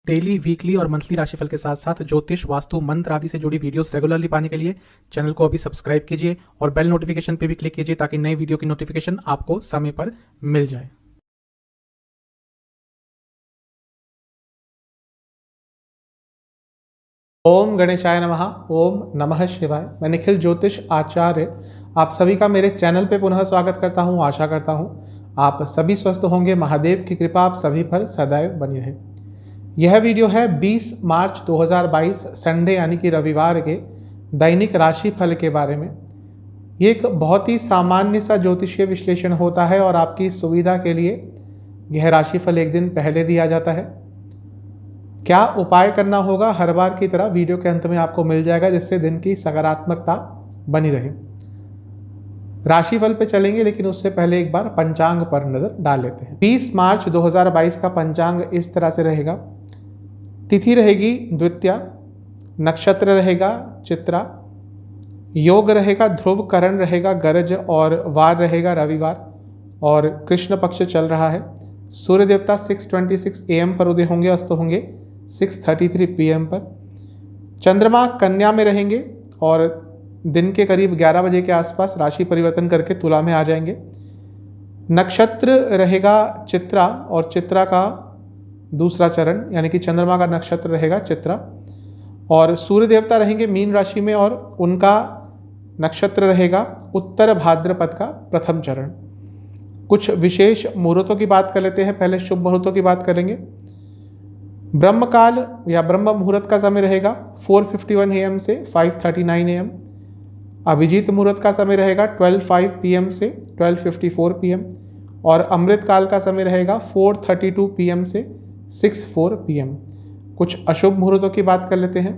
Daily, weekly और monthly राशिफल के साथ साथ ज्योतिष, वास्तु, मंत्र आदि से जुड़ी वीडियोस रेगुलरली पाने के लिए चैनल को अभी सब्सक्राइब कीजिए और बेल नोटिफिकेशन पे भी क्लिक कीजिए ताकि नई वीडियो की नोटिफिकेशन आपको समय पर मिल जाए। ओम गणेशाय नमः। ओम नमः शिवाय। मैं निखिल ज्योतिष आचार्य आप सभी का मेरे चैनल पे पुनः स्वागत करता हूँ। आशा करता हूँ आप सभी स्वस्थ होंगे। महादेव की कृपा आप सभी पर सदैव बनी रहे। यह वीडियो है 20 मार्च 2022 संडे यानी कि रविवार के दैनिक राशि फल के बारे में। ये एक बहुत ही सामान्य सा ज्योतिषीय विश्लेषण होता है और आपकी सुविधा के लिए यह राशिफल एक दिन पहले दिया जाता है। क्या उपाय करना होगा हर बार की तरह वीडियो के अंत में आपको मिल जाएगा, जिससे दिन की सकारात्मकता बनी रहे। राशिफल पे चलेंगे, लेकिन उससे पहले एक बार पंचांग पर नजर डाल लेते हैं। 20 मार्च 2022 का पंचांग इस तरह से रहेगा। तिथि रहेगी द्वितीया, नक्षत्र रहेगा चित्रा, योग रहेगा ध्रुव, करण रहेगा गरज और वार रहेगा रविवार और कृष्ण पक्ष चल रहा है। सूर्य देवता 6:26 AM पर उदय होंगे, अस्त होंगे 6:33 PM पर। चंद्रमा कन्या में रहेंगे और दिन के करीब 11 बजे के आसपास राशि परिवर्तन करके तुला में आ जाएंगे। नक्षत्र रहेगा चित्रा और चित्रा का दूसरा चरण यानी कि चंद्रमा का नक्षत्र रहेगा चित्रा और सूर्य देवता रहेंगे मीन राशि में और उनका नक्षत्र रहेगा उत्तर भाद्रपद का प्रथम चरण। कुछ विशेष मुहूर्तों की बात कर लेते हैं। पहले शुभ मुहूर्तों की बात करेंगे। ब्रह्म काल या ब्रह्म मुहूर्त का समय रहेगा 4:51 AM से 5:39 AM। अभिजीत मुहूर्त का समय रहेगा 12:05 PM से 12:54 PM और अमृत काल का समय रहेगा 4:32 PM से 6:04 PM। कुछ अशुभ मुहूर्तों की बात कर लेते हैं।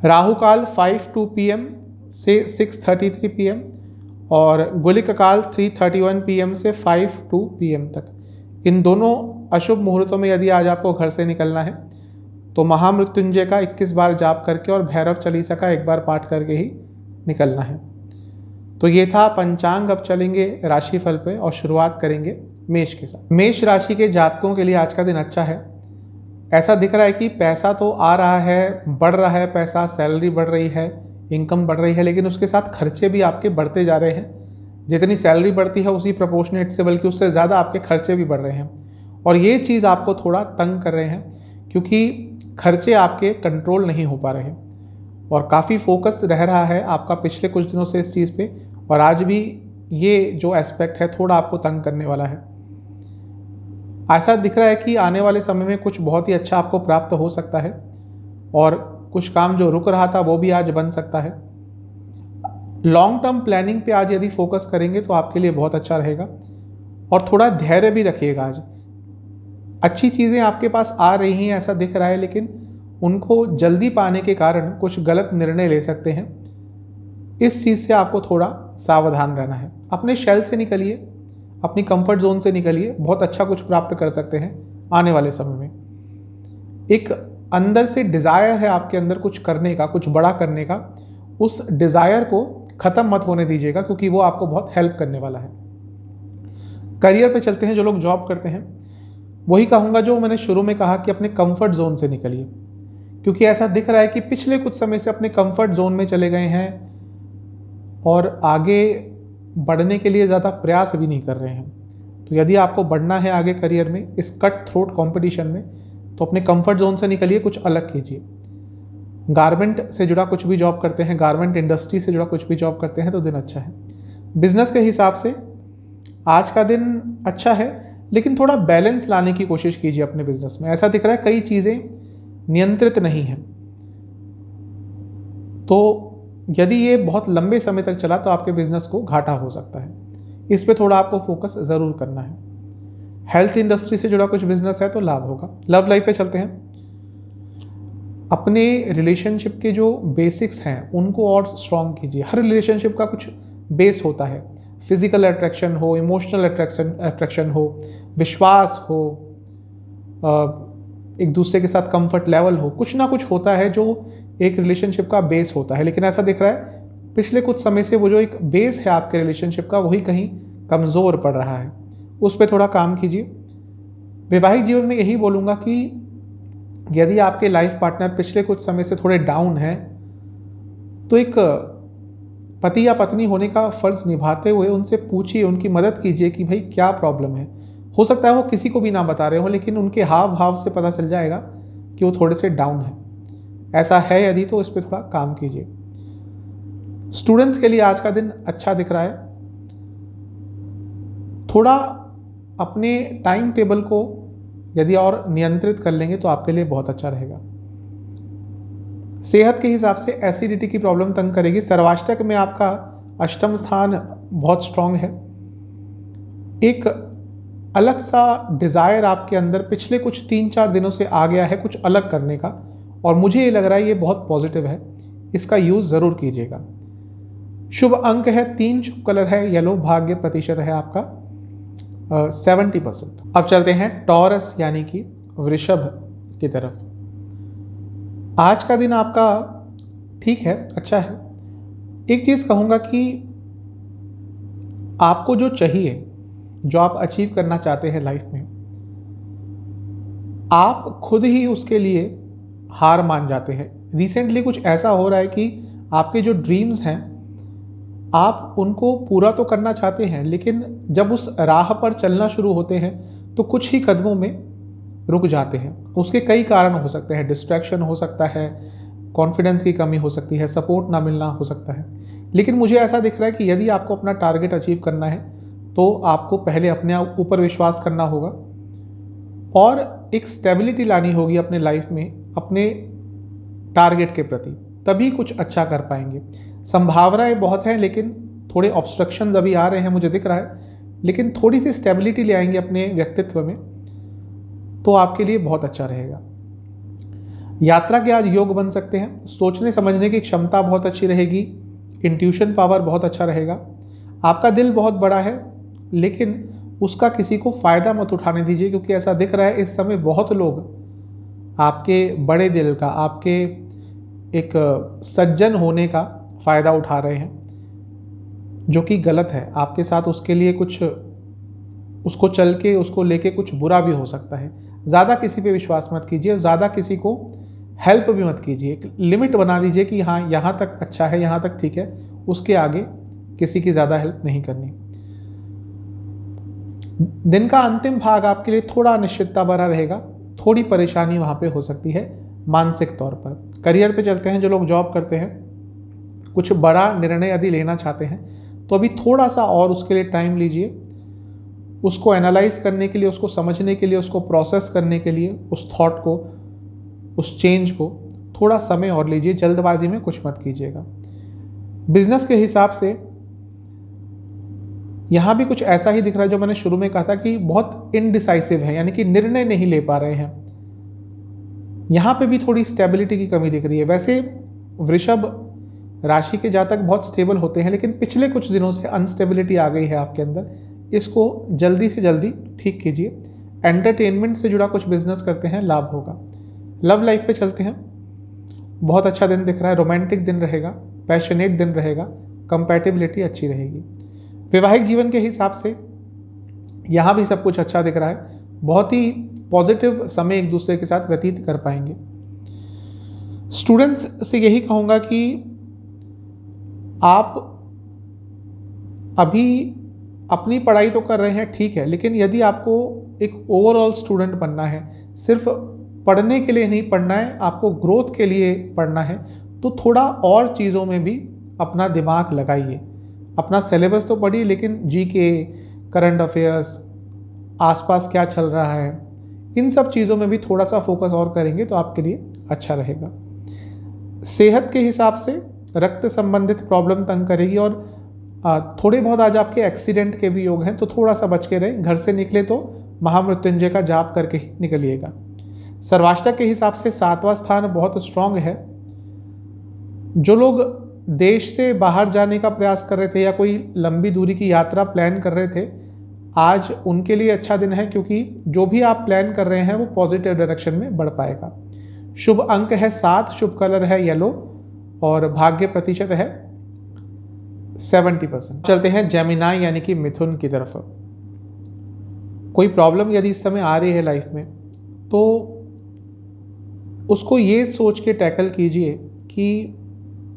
राहु काल 5:02 PM से 6:33 PM और गुलिक काल 3:31 PM से 5:02 PM तक। इन दोनों अशुभ मुहूर्तों में यदि आज आपको घर से निकलना है तो महामृत्युंजय का 21 बार जाप करके और भैरव चालीसा का एक बार पाठ करके ही निकलना है। तो ये था पंचांग। अब चलेंगे राशिफल पे और शुरुआत करेंगे मेष के साथ। मेष राशि के जातकों के लिए आज का दिन अच्छा है। ऐसा दिख रहा है कि पैसा तो आ रहा है, बढ़ रहा है पैसा, सैलरी बढ़ रही है, इनकम बढ़ रही है, लेकिन उसके साथ खर्चे भी आपके बढ़ते जा रहे हैं। जितनी सैलरी बढ़ती है उसी प्रोपोर्शनेट से, बल्कि उससे ज़्यादा आपके खर्चे भी बढ़ रहे हैं और ये चीज़ आपको थोड़ा तंग कर रहे हैं क्योंकि खर्चे आपके कंट्रोल नहीं हो पा रहे हैं और काफ़ी फोकस रह रहा है आपका पिछले कुछ दिनों से इस चीज़ पे और आज भी ये जो एस्पेक्ट है थोड़ा आपको तंग करने वाला है। ऐसा दिख रहा है कि आने वाले समय में कुछ बहुत ही अच्छा आपको प्राप्त हो सकता है और कुछ काम जो रुक रहा था वो भी आज बन सकता है। लॉन्ग टर्म प्लानिंग पे आज यदि फोकस करेंगे तो आपके लिए बहुत अच्छा रहेगा और थोड़ा धैर्य भी रखिएगा। आज अच्छी चीज़ें आपके पास आ रही हैं ऐसा दिख रहा है, लेकिन उनको जल्दी पाने के कारण कुछ गलत निर्णय ले सकते हैं। इस चीज़ से आपको थोड़ा सावधान रहना है। अपने शेल से निकलिए, अपनी कंफर्ट जोन से निकलिए, बहुत अच्छा कुछ प्राप्त कर सकते हैं आने वाले समय में। एक अंदर से डिज़ायर है आपके अंदर कुछ करने का, कुछ बड़ा करने का, उस डिज़ायर को ख़त्म मत होने दीजिएगा क्योंकि वो आपको बहुत हेल्प करने वाला है। करियर पे चलते हैं। जो लोग जॉब करते हैं वही कहूँगा जो मैंने शुरू में कहा कि अपने कंफर्ट जोन से निकलिए, क्योंकि ऐसा दिख रहा है कि पिछले कुछ समय से अपने कंफर्ट जोन में चले गए हैं और आगे बढ़ने के लिए ज़्यादा प्रयास भी नहीं कर रहे हैं। तो यदि आपको बढ़ना है आगे करियर में, इस कट थ्रोट कॉम्पिटिशन में, तो अपने कंफर्ट जोन से निकलिए, कुछ अलग कीजिए। गारमेंट से जुड़ा कुछ भी जॉब करते हैं, गारमेंट इंडस्ट्री से जुड़ा कुछ भी जॉब करते हैं तो दिन अच्छा है। बिजनेस के हिसाब से आज का दिन अच्छा है, लेकिन थोड़ा बैलेंस लाने की कोशिश कीजिए अपने बिजनेस में। ऐसा दिख रहा है कई चीज़ें नियंत्रित नहीं हैं, तो यदि ये बहुत लंबे समय तक चला तो आपके बिजनेस को घाटा हो सकता है। इस पे थोड़ा आपको फोकस ज़रूर करना है। हेल्थ इंडस्ट्री से जुड़ा कुछ बिजनेस है तो लाभ होगा। लव लाइफ पे चलते हैं। अपने रिलेशनशिप के जो बेसिक्स हैं उनको और स्ट्रॉन्ग कीजिए। हर रिलेशनशिप का कुछ बेस होता है। फिजिकल अट्रैक्शन हो, इमोशनल अट्रैक्शन हो, विश्वास हो, एक दूसरे के साथ कंफर्ट लेवल हो, कुछ ना कुछ होता है जो एक रिलेशनशिप का बेस होता है। लेकिन ऐसा दिख रहा है पिछले कुछ समय से वो जो एक बेस है आपके रिलेशनशिप का वही कहीं कमज़ोर पड़ रहा है, उस पर थोड़ा काम कीजिए। वैवाहिक जीवन में यही बोलूँगा कि यदि आपके लाइफ पार्टनर पिछले कुछ समय से थोड़े डाउन हैं, तो एक पति या पत्नी होने का फर्ज निभाते हुए उनसे पूछिए, उनकी मदद कीजिए कि भाई क्या प्रॉब्लम है। हो सकता है वो किसी को भी ना बता रहे हो, लेकिन उनके हाव भाव से पता चल जाएगा कि वो थोड़े से डाउन है। ऐसा है यदि तो इस पर थोड़ा काम कीजिए। स्टूडेंट्स के लिए आज का दिन अच्छा दिख रहा है। थोड़ा अपने टाइम टेबल को यदि और नियंत्रित कर लेंगे तो आपके लिए बहुत अच्छा रहेगा। सेहत के हिसाब से एसिडिटी की प्रॉब्लम तंग करेगी। सर्वाष्टक में आपका अष्टम स्थान बहुत स्ट्रांग है। एक अलग सा डिज़ायर आपके अंदर पिछले कुछ 3-4 दिनों से आ गया है कुछ अलग करने का, और मुझे ये लग रहा है ये बहुत पॉजिटिव है। इसका यूज़ ज़रूर कीजिएगा। शुभ अंक है 3, शुभ कलर है येलो, भाग्य प्रतिशत है आपका 70%। अब चलते हैं टॉरस यानी कि वृषभ की तरफ। आज का दिन आपका ठीक है, अच्छा है। एक चीज़ कहूँगा कि आपको जो चाहिए, जो आप अचीव करना चाहते हैं लाइफ में, आप खुद ही उसके लिए हार मान जाते हैं। रिसेंटली कुछ ऐसा हो रहा है कि आपके जो ड्रीम्स हैं आप उनको पूरा तो करना चाहते हैं, लेकिन जब उस राह पर चलना शुरू होते हैं तो कुछ ही कदमों में रुक जाते हैं। उसके कई कारण हो सकते हैं। डिस्ट्रैक्शन हो सकता है, कॉन्फिडेंस की कमी हो सकती है, सपोर्ट ना मिलना हो सकता है। लेकिन मुझे ऐसा दिख रहा है कि यदि आपको अपना टारगेट अचीव करना है तो आपको पहले अपने ऊपर विश्वास करना होगा और एक स्टेबिलिटी लानी होगी अपने लाइफ में अपने टारगेट के प्रति, तभी कुछ अच्छा कर पाएंगे। संभावनाएं बहुत हैं, लेकिन थोड़े ऑब्स्ट्रक्शंस अभी आ रहे हैं मुझे दिख रहा है, लेकिन थोड़ी सी स्टेबिलिटी ले आएंगे अपने व्यक्तित्व में तो आपके लिए बहुत अच्छा रहेगा। यात्रा के आज योग बन सकते हैं। सोचने समझने की क्षमता बहुत अच्छी रहेगी। इंट्यूशन पावर बहुत अच्छा रहेगा। आपका दिल बहुत बड़ा है, लेकिन उसका किसी को फ़ायदा मत उठाने दीजिए, क्योंकि ऐसा दिख रहा है इस समय बहुत लोग आपके बड़े दिल का, आपके एक सज्जन होने का फ़ायदा उठा रहे हैं, जो कि गलत है। आपके साथ उसके लिए कुछ, उसको चल के उसको लेके कुछ बुरा भी हो सकता है। ज़्यादा किसी पे विश्वास मत कीजिए, ज़्यादा किसी को हेल्प भी मत कीजिए। एक लिमिट बना लीजिए कि हाँ यहाँ तक अच्छा है, यहाँ तक ठीक है, उसके आगे किसी की ज़्यादा हेल्प नहीं करनी। दिन का अंतिम भाग आपके लिए थोड़ा अनिश्चितता भरा रहेगा। थोड़ी परेशानी वहाँ पे हो सकती है मानसिक तौर पर। करियर पे चलते हैं। जो लोग जॉब करते हैं, कुछ बड़ा निर्णय यदि लेना चाहते हैं तो अभी थोड़ा सा और उसके लिए टाइम लीजिए। उसको एनालाइज करने के लिए, उसको समझने के लिए, उसको प्रोसेस करने के लिए, उस थॉट को, उस चेंज को थोड़ा समय और लीजिए। जल्दबाजी में कुछ मत कीजिएगा। बिजनेस के हिसाब से यहाँ भी कुछ ऐसा ही दिख रहा है जो मैंने शुरू में कहा था कि बहुत इनडिसाइसिव है, यानी कि निर्णय नहीं ले पा रहे हैं। यहाँ पे भी थोड़ी स्टेबिलिटी की कमी दिख रही है। वैसे वृषभ राशि के जातक बहुत स्टेबल होते हैं, लेकिन पिछले कुछ दिनों से अनस्टेबिलिटी आ गई है आपके अंदर। इसको जल्दी से जल्दी ठीक कीजिए। एंटरटेनमेंट से जुड़ा कुछ बिजनेस करते हैं, लाभ होगा। लव लाइफ पे चलते हैं। बहुत अच्छा दिन दिख रहा है। रोमांटिक दिन रहेगा, पैशनेट दिन रहेगा, कंपैटिबिलिटी अच्छी रहेगी। वैवाहिक जीवन के हिसाब से यहाँ भी सब कुछ अच्छा दिख रहा है। बहुत ही पॉजिटिव समय एक दूसरे के साथ व्यतीत कर पाएंगे। स्टूडेंट्स से यही कहूँगा कि आप अभी अपनी पढ़ाई तो कर रहे हैं, ठीक है, लेकिन यदि आपको एक ओवरऑल स्टूडेंट बनना है, सिर्फ पढ़ने के लिए नहीं पढ़ना है, आपको ग्रोथ के लिए पढ़ना है, तो थोड़ा और चीज़ों में भी अपना दिमाग लगाइए। अपना सिलेबस तो पढ़िए, लेकिन जीके, करंट अफेयर्स, आसपास क्या चल रहा है, इन सब चीज़ों में भी थोड़ा सा फोकस और करेंगे तो आपके लिए अच्छा रहेगा। सेहत के हिसाब से रक्त संबंधित प्रॉब्लम तंग करेगी और थोड़े बहुत आज आपके एक्सीडेंट के भी योग हैं, तो थोड़ा सा बच के रहें। घर से निकले तो महामृत्युंजय का जाप करके ही निकलिएगा। सर्वाष्टक के हिसाब से 7वां स्थान बहुत स्ट्रांग है। जो लोग देश से बाहर जाने का प्रयास कर रहे थे या कोई लंबी दूरी की यात्रा प्लान कर रहे थे, आज उनके लिए अच्छा दिन है, क्योंकि जो भी आप प्लान कर रहे हैं वो पॉजिटिव डायरेक्शन में बढ़ पाएगा। शुभ अंक है 7, शुभ कलर है येलो और भाग्य प्रतिशत है 70%। चलते हैं जेमिनाई यानी कि मिथुन की तरफ। कोई प्रॉब्लम यदि इस समय आ रही है लाइफ में, तो उसको ये सोच के टैकल कीजिए कि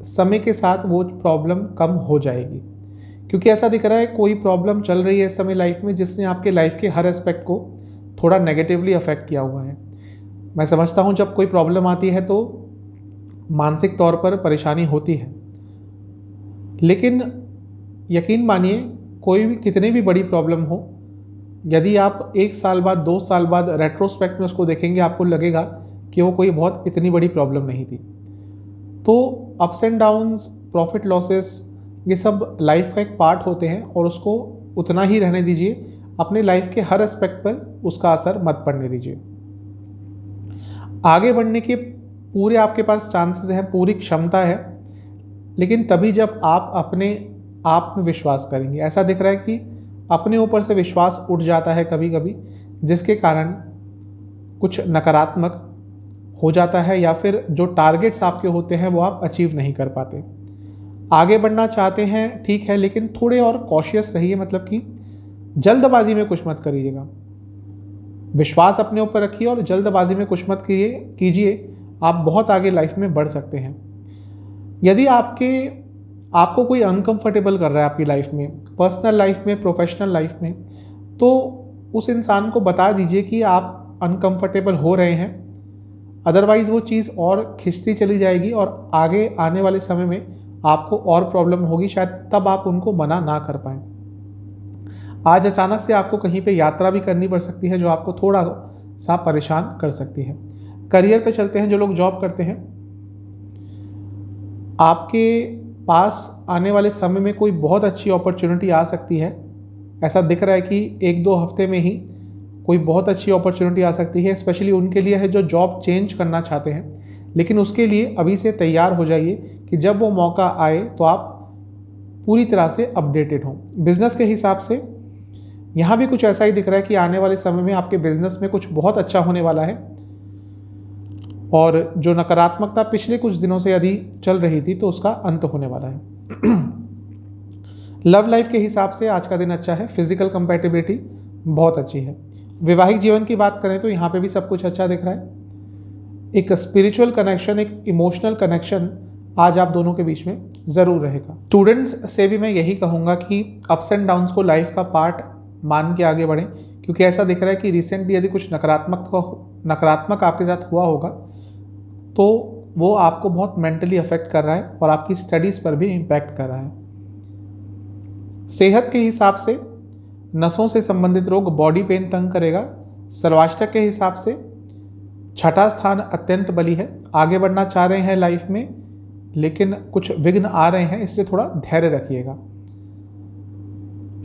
समय के साथ वो प्रॉब्लम कम हो जाएगी, क्योंकि ऐसा दिख रहा है कोई प्रॉब्लम चल रही है इस समय लाइफ में जिसने आपके लाइफ के हर एस्पेक्ट को थोड़ा नेगेटिवली अफेक्ट किया हुआ है। मैं समझता हूँ जब कोई प्रॉब्लम आती है तो मानसिक तौर पर परेशानी होती है, लेकिन यकीन मानिए कोई भी कितनी भी बड़ी प्रॉब्लम हो, यदि आप 1 साल बाद 2 साल बाद रेट्रोस्पेक्ट में उसको देखेंगे आपको लगेगा कि वो कोई बहुत इतनी बड़ी प्रॉब्लम नहीं थी। तो ups and downs, profit losses, ये सब लाइफ का एक पार्ट होते हैं और उसको उतना ही रहने दीजिए। अपने लाइफ के हर एस्पेक्ट पर उसका असर मत पड़ने दीजिए। आगे बढ़ने के पूरे आपके पास चांसेस हैं, पूरी क्षमता है, लेकिन तभी जब आप अपने आप में विश्वास करेंगे। ऐसा दिख रहा है कि अपने ऊपर से विश्वास उठ जाता है कभी कभी, जिसके कारण कुछ नकारात्मक हो जाता है या फिर जो टारगेट्स आपके होते हैं वो आप अचीव नहीं कर पाते। आगे बढ़ना चाहते हैं ठीक है, लेकिन थोड़े और कॉशियस रहिए, मतलब कि जल्दबाजी में कुछ मत करिएगा। विश्वास अपने ऊपर रखिए और जल्दबाजी में कुछ मत कीजिए। आप बहुत आगे लाइफ में बढ़ सकते हैं। यदि आपको कोई अनकंफर्टेबल कर रहा है आपकी लाइफ में, पर्सनल लाइफ में, प्रोफेशनल लाइफ में, तो उस इंसान को बता दीजिए कि आप अनकंफर्टेबल हो रहे हैं। अदरवाइज़ वो चीज़ और खिंचती चली जाएगी और आगे आने वाले समय में आपको और प्रॉब्लम होगी, शायद तब आप उनको मना ना कर पाएँ। आज अचानक से आपको कहीं पे यात्रा भी करनी पड़ सकती है जो आपको थोड़ा सा परेशान कर सकती है। करियर पे चलते हैं। जो लोग जॉब करते हैं, आपके पास आने वाले समय में कोई बहुत अच्छी अपॉर्चुनिटी आ सकती है। ऐसा दिख रहा है कि 1-2 हफ्ते में ही कोई बहुत अच्छी अपॉर्चुनिटी आ सकती है। स्पेशली उनके लिए है जो जॉब चेंज करना चाहते हैं, लेकिन उसके लिए अभी से तैयार हो जाइए कि जब वो मौका आए तो आप पूरी तरह से अपडेटेड हों। बिजनेस के हिसाब से यहाँ भी कुछ ऐसा ही दिख रहा है कि आने वाले समय में आपके बिजनेस में कुछ बहुत अच्छा होने वाला है और जो नकारात्मकता पिछले कुछ दिनों से यदि चल रही थी तो उसका अंत होने वाला है। लव लाइफ के हिसाब से आज का दिन अच्छा है। फिजिकल कंपैटिबिलिटी बहुत अच्छी है। वैवाहिक जीवन की बात करें तो यहाँ पे भी सब कुछ अच्छा दिख रहा है। एक स्पिरिचुअल कनेक्शन, एक इमोशनल कनेक्शन आज आप दोनों के बीच में ज़रूर रहेगा। स्टूडेंट्स से भी मैं यही कहूँगा कि अप्स एंड डाउन्स को लाइफ का पार्ट मान के आगे बढ़ें, क्योंकि ऐसा दिख रहा है कि रिसेंटली यदि कुछ नकारात्मक आपके साथ हुआ होगा तो वो आपको बहुत मेंटली अफेक्ट कर रहा है और आपकी स्टडीज़ पर भी इम्पैक्ट कर रहा है। सेहत के हिसाब से नसों से संबंधित रोग, बॉडी पेन तंग करेगा। सर्वाष्टक के हिसाब से 6ठा स्थान अत्यंत बली है। आगे बढ़ना चाह रहे हैं लाइफ में, लेकिन कुछ विघ्न आ रहे हैं, इससे थोड़ा धैर्य रखिएगा।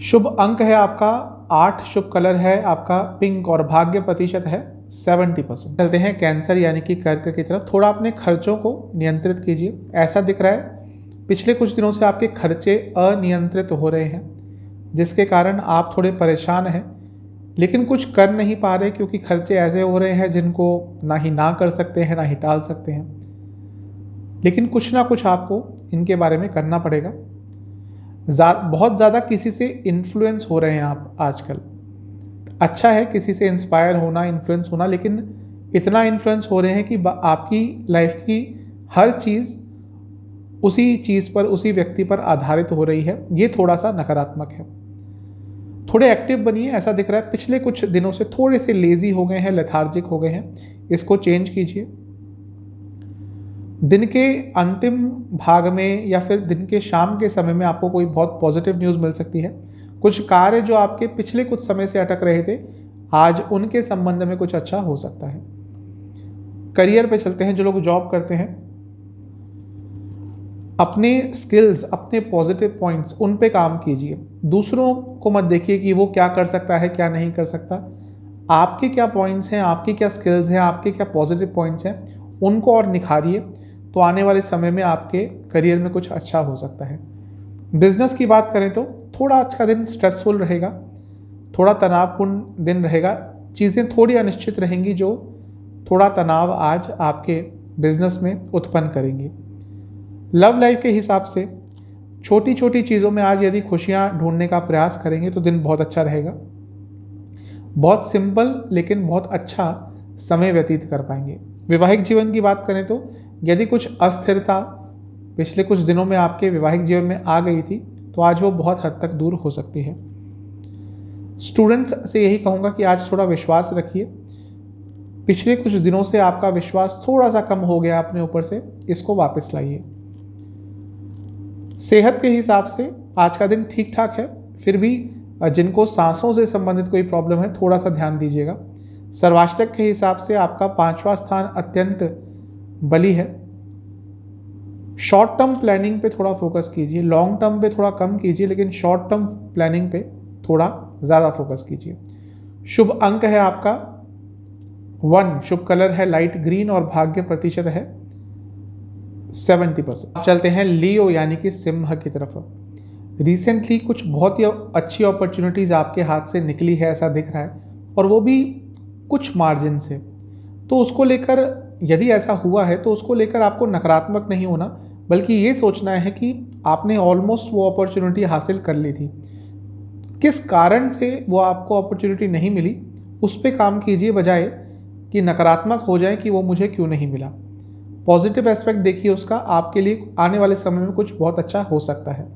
शुभ अंक है आपका 8, शुभ कलर है आपका पिंक और भाग्य प्रतिशत है 70%। चलते हैं कैंसर यानी कि कर्क की तरफ। थोड़ा अपने खर्चों को नियंत्रित कीजिए। ऐसा दिख रहा है पिछले कुछ दिनों से आपके खर्चे अनियंत्रित हो रहे हैं, जिसके कारण आप थोड़े परेशान हैं, लेकिन कुछ कर नहीं पा रहे क्योंकि खर्चे ऐसे हो रहे हैं जिनको ना कर सकते हैं ना ही टाल सकते हैं। लेकिन कुछ ना कुछ आपको इनके बारे में करना पड़ेगा। बहुत ज़्यादा किसी से इन्फ्लुएंस हो रहे हैं आप आजकल। अच्छा है किसी से इंस्पायर होना, इन्फ्लुएंस होना, लेकिन इतना इन्फ्लुएंस हो रहे हैं कि आपकी लाइफ की हर चीज़ उसी चीज़ पर, उसी व्यक्ति पर आधारित हो रही है। ये थोड़ा सा नकारात्मक है। थोड़े एक्टिव बनिए। ऐसा दिख रहा है पिछले कुछ दिनों से थोड़े से लेजी हो गए हैं, लेथार्जिक हो गए हैं। इसको चेंज कीजिए। दिन के अंतिम भाग में या फिर दिन के शाम के समय में आपको कोई बहुत पॉजिटिव न्यूज़ मिल सकती है। कुछ कार्य जो आपके पिछले कुछ समय से अटक रहे थे, आज उनके संबंध में कुछ अच्छा हो सकता है। करियर पे चलते हैं। जो लोग जॉब करते हैं, अपने स्किल्स, अपने पॉजिटिव पॉइंट्स, उन पे काम कीजिए। दूसरों को मत देखिए कि वो क्या कर सकता है, क्या नहीं कर सकता। आपके क्या पॉइंट्स हैं, आपकी क्या स्किल्स हैं, आपके क्या पॉजिटिव पॉइंट्स हैं, उनको और निखारिए, तो आने वाले समय में आपके करियर में कुछ अच्छा हो सकता है। बिजनेस की बात करें तो थोड़ा आज का दिन स्ट्रेसफुल रहेगा, थोड़ा तनावपूर्ण दिन रहेगा। चीज़ें थोड़ी अनिश्चित रहेंगी जो थोड़ा तनाव आज आपके बिजनेस में उत्पन्न करेंगी। लव लाइफ के हिसाब से छोटी छोटी चीज़ों में आज यदि खुशियाँ ढूंढने का प्रयास करेंगे तो दिन बहुत अच्छा रहेगा। बहुत सिंपल लेकिन बहुत अच्छा समय व्यतीत कर पाएंगे। वैवाहिक जीवन की बात करें तो यदि कुछ अस्थिरता पिछले कुछ दिनों में आपके वैवाहिक जीवन में आ गई थी तो आज वो बहुत हद तक दूर हो सकती है। स्टूडेंट्स से यही कहूँगा कि आज थोड़ा विश्वास रखिए। पिछले कुछ दिनों से आपका विश्वास थोड़ा सा कम हो गया अपने ऊपर से, इसको वापस लाइए। सेहत के हिसाब से आज का दिन ठीक ठाक है, फिर भी जिनको सांसों से संबंधित कोई प्रॉब्लम है थोड़ा सा ध्यान दीजिएगा। सर्वाष्टक के हिसाब से आपका 5वां स्थान अत्यंत बली है। शॉर्ट टर्म प्लानिंग पे थोड़ा फोकस कीजिए, लॉन्ग टर्म पे थोड़ा कम कीजिए, लेकिन शॉर्ट टर्म प्लानिंग पे थोड़ा ज़्यादा फोकस कीजिए। शुभ अंक है आपका 1, शुभ कलर है लाइट ग्रीन और भाग्य प्रतिशत है 70%। चलते हैं लियो यानी कि सिंह की तरफ। रिसेंटली कुछ बहुत ही अच्छी अपॉर्चुनिटीज़ आपके हाथ से निकली है ऐसा दिख रहा है, और वो भी कुछ मार्जिन से। तो उसको लेकर यदि ऐसा हुआ है तो उसको लेकर आपको नकारात्मक नहीं होना, बल्कि ये सोचना है कि आपने ऑलमोस्ट वो अपॉर्चुनिटी हासिल कर ली थी। किस कारण से वो आपको अपॉर्चुनिटी नहीं मिली उस पर काम कीजिए, बजाय कि नकारात्मक हो जाए कि वो मुझे क्यों नहीं मिला। पॉजिटिव एस्पेक्ट देखिए उसका, आपके लिए आने वाले समय में कुछ बहुत अच्छा हो सकता है।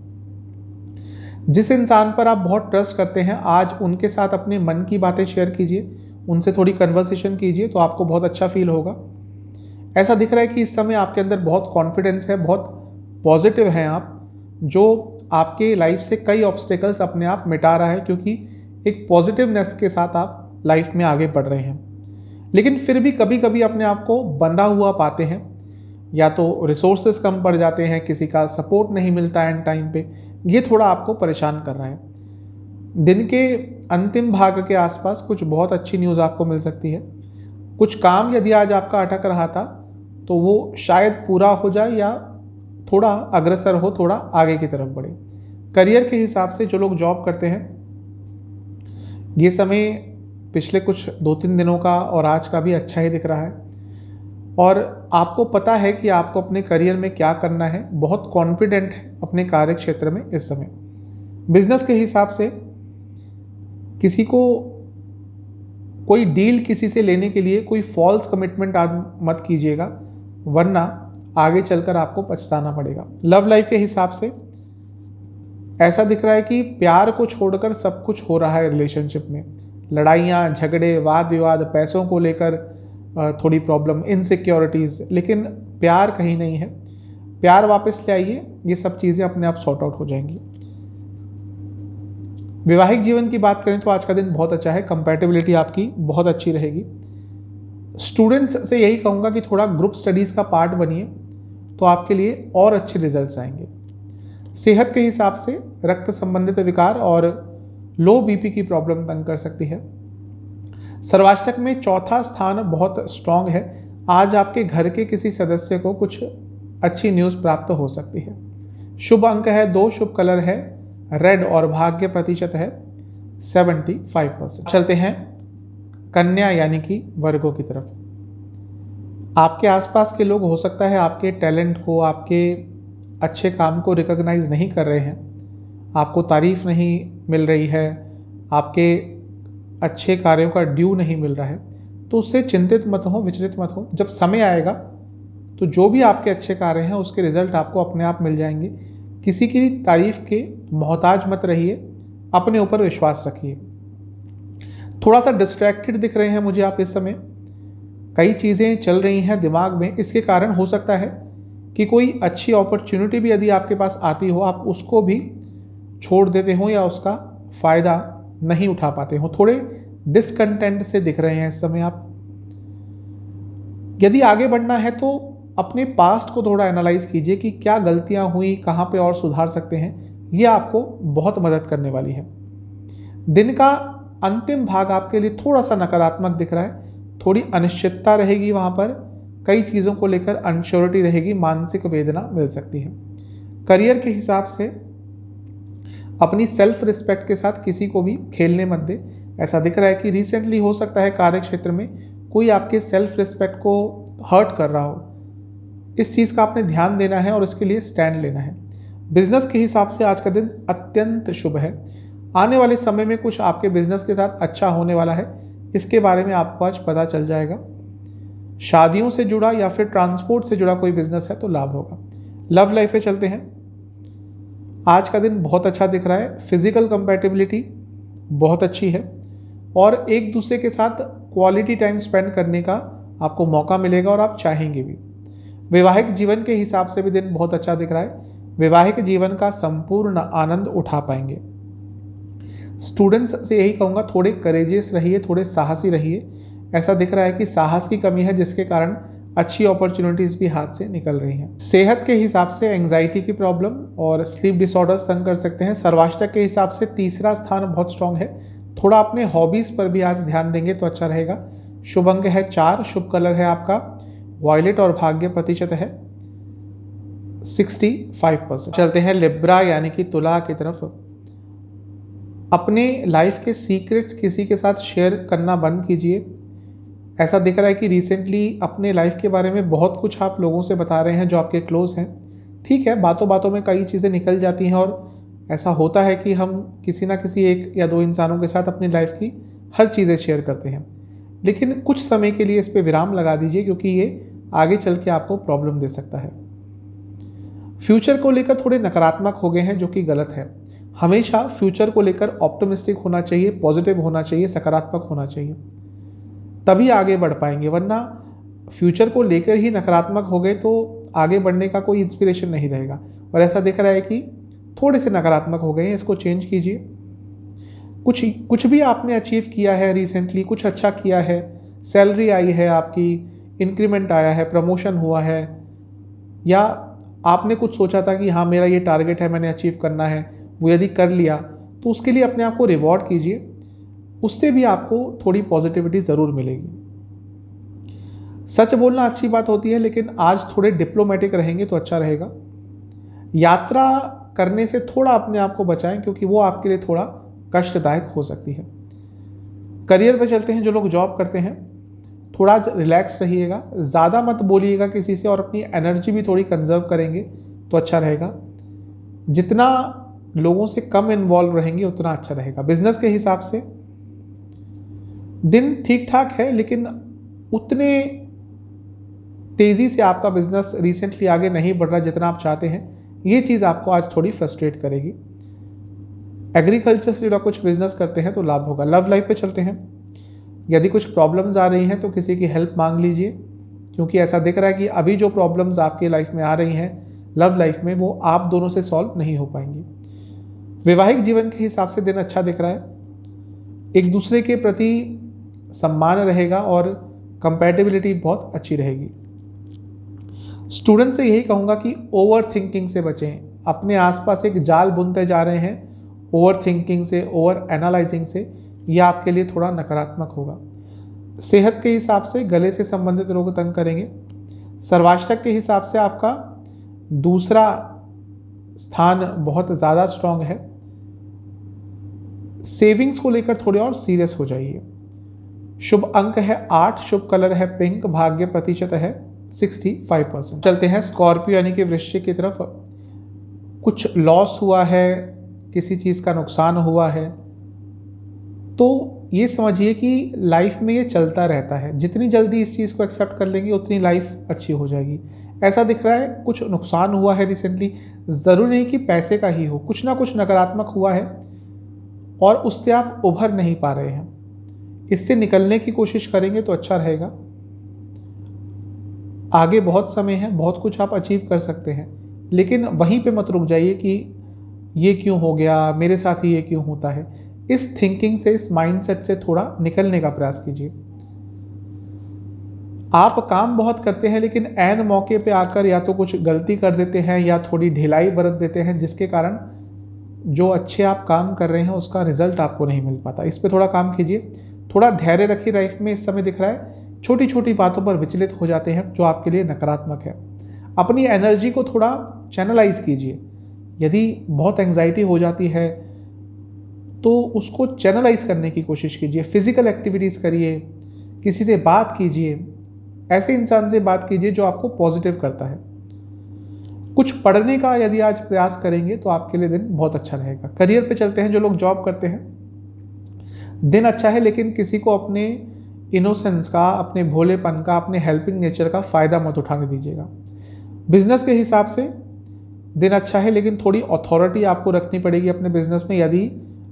जिस इंसान पर आप बहुत ट्रस्ट करते हैं आज उनके साथ अपने मन की बातें शेयर कीजिए, उनसे थोड़ी कन्वर्सेशन कीजिए तो आपको बहुत अच्छा फील होगा। ऐसा दिख रहा है कि इस समय आपके अंदर बहुत कॉन्फिडेंस है, बहुत पॉजिटिव हैं आप, जो आपके लाइफ से कई ऑब्स्टेकल्स अपने आप मिटा रहा है, क्योंकि एक पॉजिटिवनेस के साथ आप लाइफ में आगे बढ़ रहे हैं। लेकिन फिर भी कभी कभी अपने आप को बंधा हुआ पाते हैं, या तो रिसोर्सेज कम पड़ जाते हैं, किसी का सपोर्ट नहीं मिलता है एंड टाइम पे, ये थोड़ा आपको परेशान कर रहा है। दिन के अंतिम भाग के आसपास कुछ बहुत अच्छी न्यूज़ आपको मिल सकती है। कुछ काम यदि आज आपका अटक रहा था तो वो शायद पूरा हो जाए या थोड़ा अग्रसर हो, थोड़ा आगे की तरफ बढ़े। करियर के हिसाब से जो लोग जॉब करते हैं, ये समय पिछले कुछ 2-3 दिनों का और आज का भी अच्छा ही दिख रहा है, और आपको पता है कि आपको अपने करियर में क्या करना है, बहुत कॉन्फिडेंट है अपने कार्य क्षेत्र में इस समय। बिजनेस के हिसाब से किसी को कोई डील किसी से लेने के लिए कोई फॉल्स कमिटमेंट मत कीजिएगा, वरना आगे चलकर आपको पछताना पड़ेगा। लव लाइफ के हिसाब से ऐसा दिख रहा है कि प्यार को छोड़कर सब कुछ हो रहा है रिलेशनशिप में। लड़ाइयाँ, झगड़े, वाद विवाद, पैसों को लेकर थोड़ी प्रॉब्लम, इनसिक्योरिटीज़, लेकिन प्यार कहीं नहीं है। प्यार वापस ले आइए, ये सब चीज़ें अपने आप सॉर्ट आउट हो जाएंगी। वैवाहिक जीवन की बात करें तो आज का दिन बहुत अच्छा है, कंपैटिबिलिटी आपकी बहुत अच्छी रहेगी। स्टूडेंट्स से यही कहूँगा कि थोड़ा ग्रुप स्टडीज़ का पार्ट बनिए तो आपके लिए और अच्छे रिजल्ट्स आएंगे। सेहत के हिसाब से रक्त संबंधित विकार और लो बीपी की प्रॉब्लम तंग कर सकती है। सर्वाष्टक में 4था स्थान बहुत स्ट्रांग है। आज आपके घर के किसी सदस्य को कुछ अच्छी न्यूज़ प्राप्त हो सकती है। शुभ अंक है 2, शुभ कलर है रेड और भाग्य प्रतिशत है 75%। चलते हैं कन्या यानी कि वर्गों की तरफ। आपके आसपास के लोग हो सकता है आपके टैलेंट को, आपके अच्छे काम को रिकॉग्नाइज नहीं कर रहे हैं, आपको तारीफ नहीं मिल रही है, आपके अच्छे कार्यों का ड्यू नहीं मिल रहा है, तो उससे चिंतित मत हो, विचलित मत हो। जब समय आएगा तो जो भी आपके अच्छे कार्य हैं उसके रिजल्ट आपको अपने आप मिल जाएंगे। किसी की तारीफ के मोहताज मत रहिए, अपने ऊपर विश्वास रखिए। थोड़ा सा डिस्ट्रैक्टेड दिख रहे हैं मुझे आप इस समय, कई चीज़ें चल रही हैं दिमाग में। इसके कारण हो सकता है कि कोई अच्छी अपॉर्चुनिटी भी यदि आपके पास आती हो, आप उसको भी छोड़ देते हो या उसका फ़ायदा नहीं उठा पाते हो। थोड़े डिसकंटेंट से दिख रहे हैं इस समय आप। यदि आगे बढ़ना है तो अपने पास्ट को थोड़ा एनालाइज कीजिए कि क्या गलतियां हुई, कहाँ पे और सुधार सकते हैं। ये आपको बहुत मदद करने वाली है। दिन का अंतिम भाग आपके लिए थोड़ा सा नकारात्मक दिख रहा है, थोड़ी अनिश्चितता रहेगी वहाँ पर, कई चीज़ों को लेकर अनश्योरिटी रहेगी, मानसिक वेदना मिल सकती है। करियर के हिसाब से अपनी सेल्फ रिस्पेक्ट के साथ किसी को भी खेलने मत दे। ऐसा दिख रहा है कि रिसेंटली हो सकता है कार्य क्षेत्र में कोई आपके सेल्फ रिस्पेक्ट को हर्ट कर रहा हो, इस चीज़ का आपने ध्यान देना है और इसके लिए स्टैंड लेना है। बिजनेस के हिसाब से आज का दिन अत्यंत शुभ है। आने वाले समय में कुछ आपके बिजनेस के साथ अच्छा होने वाला है, इसके बारे में आपको आज पता चल जाएगा। शादियों से जुड़ा या फिर ट्रांसपोर्ट से जुड़ा कोई बिजनेस है तो लाभ होगा। लव लाइफ पे चलते हैं। आज का दिन बहुत अच्छा दिख रहा है, फिजिकल कंपैटिबिलिटी बहुत अच्छी है और एक दूसरे के साथ क्वालिटी टाइम स्पेंड करने का आपको मौका मिलेगा और आप चाहेंगे भी। वैवाहिक जीवन के हिसाब से भी दिन बहुत अच्छा दिख रहा है, वैवाहिक जीवन का संपूर्ण आनंद उठा पाएंगे। स्टूडेंट्स से यही कहूँगा, थोड़े करेजियस रहिए, थोड़े साहसी रहिए। ऐसा दिख रहा है कि साहस की कमी है जिसके कारण अच्छी अपॉर्चुनिटीज़ भी हाथ से निकल रही हैं। सेहत के हिसाब से एंग्जाइटी की प्रॉब्लम और स्लीप डिसऑर्डर्स तंग कर सकते हैं। सर्वाष्टक के हिसाब से तीसरा स्थान बहुत स्ट्रांग है, थोड़ा अपने हॉबीज़ पर भी आज ध्यान देंगे तो अच्छा रहेगा। शुभ अंक है 4, शुभ कलर है आपका वॉयलेट और भाग्य प्रतिशत है 65%। चलते हैं लिब्रा यानी कि तुला की तरफ। अपने लाइफ के सीक्रेट्स किसी के साथ शेयर करना बंद कीजिए। ऐसा दिख रहा है कि रिसेंटली अपने लाइफ के बारे में बहुत कुछ आप लोगों से बता रहे हैं जो आपके क्लोज हैं। ठीक है, बातों बातों में कई चीज़ें निकल जाती हैं और ऐसा होता है कि हम किसी ना किसी एक या दो इंसानों के साथ अपनी लाइफ की हर चीज़ें शेयर करते हैं, लेकिन कुछ समय के लिए इस पर विराम लगा दीजिए क्योंकि ये आगे चल के आपको प्रॉब्लम दे सकता है। फ्यूचर को लेकर थोड़े नकारात्मक हो गए हैं जो कि गलत है। हमेशा फ्यूचर को लेकर ऑप्टिमिस्टिक होना चाहिए, पॉजिटिव होना चाहिए, सकारात्मक होना चाहिए, तभी आगे बढ़ पाएंगे। वरना फ्यूचर को लेकर ही नकारात्मक हो गए तो आगे बढ़ने का कोई इंस्पिरेशन नहीं रहेगा। और ऐसा दिख रहा है कि थोड़े से नकारात्मक हो गए हैं, इसको चेंज कीजिए। कुछ भी आपने अचीव किया है रिसेंटली, कुछ अच्छा किया है, सैलरी आई है आपकी, इंक्रीमेंट आया है, प्रमोशन हुआ है, या आपने कुछ सोचा था कि हाँ मेरा ये टारगेट है, मैंने अचीव करना है, वो यदि कर लिया तो उसके लिए अपने आप को रिवॉर्ड कीजिए, उससे भी आपको थोड़ी पॉजिटिविटी ज़रूर मिलेगी। सच बोलना अच्छी बात होती है, लेकिन आज थोड़े डिप्लोमेटिक रहेंगे तो अच्छा रहेगा। यात्रा करने से थोड़ा अपने आप को बचाएं क्योंकि वो आपके लिए थोड़ा कष्टदायक हो सकती है। करियर पे चलते हैं। जो लोग जॉब करते हैं थोड़ा रिलैक्स रहिएगा, ज़्यादा मत बोलिएगा किसी से और अपनी एनर्जी भी थोड़ी कंजर्व करेंगे तो अच्छा रहेगा। जितना लोगों से कम इन्वॉल्व रहेंगे उतना अच्छा रहेगा। बिजनेस के हिसाब से दिन ठीक ठाक है, लेकिन उतने तेज़ी से आपका बिजनेस रिसेंटली आगे नहीं बढ़ रहा जितना आप चाहते हैं। ये चीज़ आपको आज थोड़ी फ्रस्ट्रेट करेगी। एग्रीकल्चर से जुड़ा कुछ बिजनेस करते हैं तो लाभ होगा। लव लाइफ पे चलते हैं। यदि कुछ प्रॉब्लम्स आ रही हैं तो किसी की हेल्प मांग लीजिए, क्योंकि ऐसा दिख रहा है कि अभी जो प्रॉब्लम्स आपके लाइफ में आ रही हैं लव लाइफ में, वो आप दोनों से सॉल्व नहीं हो पाएंगी। वैवाहिक जीवन के हिसाब से दिन अच्छा दिख रहा है। एक दूसरे के प्रति सम्मान रहेगा और कंपैटिबिलिटी बहुत अच्छी रहेगी। स्टूडेंट से यही कहूँगा कि ओवर थिंकिंग से बचें। अपने आसपास एक जाल बुनते जा रहे हैं ओवर थिंकिंग से, ओवर एनालाइजिंग से, यह आपके लिए थोड़ा नकारात्मक होगा। सेहत के हिसाब से गले से संबंधित रोग तंग करेंगे। सर्वाष्टक के हिसाब से आपका दूसरा स्थान बहुत ज़्यादा स्ट्रांग है। सेविंग्स को लेकर थोड़े और सीरियस हो जाइए। शुभ अंक है 8, शुभ कलर है पिंक, भाग्य प्रतिशत है 65%। चलते हैं स्कॉर्पियो यानी कि वृश्चिक की तरफ। कुछ लॉस हुआ है, किसी चीज़ का नुकसान हुआ है, तो ये समझिए कि लाइफ में ये चलता रहता है। जितनी जल्दी इस चीज़ को एक्सेप्ट कर लेंगे उतनी लाइफ अच्छी हो जाएगी। ऐसा दिख रहा है कुछ नुकसान हुआ है रिसेंटली, ज़रूरी नहीं कि पैसे का ही हो, कुछ ना कुछ नकारात्मक हुआ है और उससे आप उभर नहीं पा रहे हैं। इससे निकलने की कोशिश करेंगे तो अच्छा रहेगा। आगे बहुत समय है, बहुत कुछ आप अचीव कर सकते हैं, लेकिन वहीं पे मत रुक जाइए कि ये क्यों हो गया, मेरे साथ ही ये क्यों होता है। इस थिंकिंग से, इस माइंडसेट से थोड़ा निकलने का प्रयास कीजिए। आप काम बहुत करते हैं लेकिन ऐन मौके पे आकर या तो कुछ गलती कर देते हैं या थोड़ी ढिलाई बरत देते हैं, जिसके कारण जो अच्छे आप काम कर रहे हैं उसका रिजल्ट आपको नहीं मिल पाता। इस पे थोड़ा काम कीजिए। थोड़ा धैर्य रखिए। लाइफ में इस समय दिख रहा है छोटी छोटी बातों पर विचलित हो जाते हैं जो आपके लिए नकारात्मक है। अपनी एनर्जी को थोड़ा चैनलाइज कीजिए। यदि बहुत एंग्जाइटी हो जाती है तो उसको चैनलाइज करने की कोशिश कीजिए। फिजिकल एक्टिविटीज़ करिए, किसी से बात कीजिए, ऐसे इंसान से बात कीजिए जो आपको पॉजिटिव करता है। कुछ पढ़ने का यदि आज प्रयास करेंगे तो आपके लिए दिन बहुत अच्छा रहेगा। करियर पे चलते हैं। जो लोग जॉब करते हैं दिन अच्छा है, लेकिन किसी को अपने इनोसेंस का, अपने भोलेपन का, अपने हेल्पिंग नेचर का फ़ायदा मत उठाने दीजिएगा। बिजनेस के हिसाब से दिन अच्छा है, लेकिन थोड़ी अथॉरिटी आपको रखनी पड़ेगी अपने बिजनेस में। यदि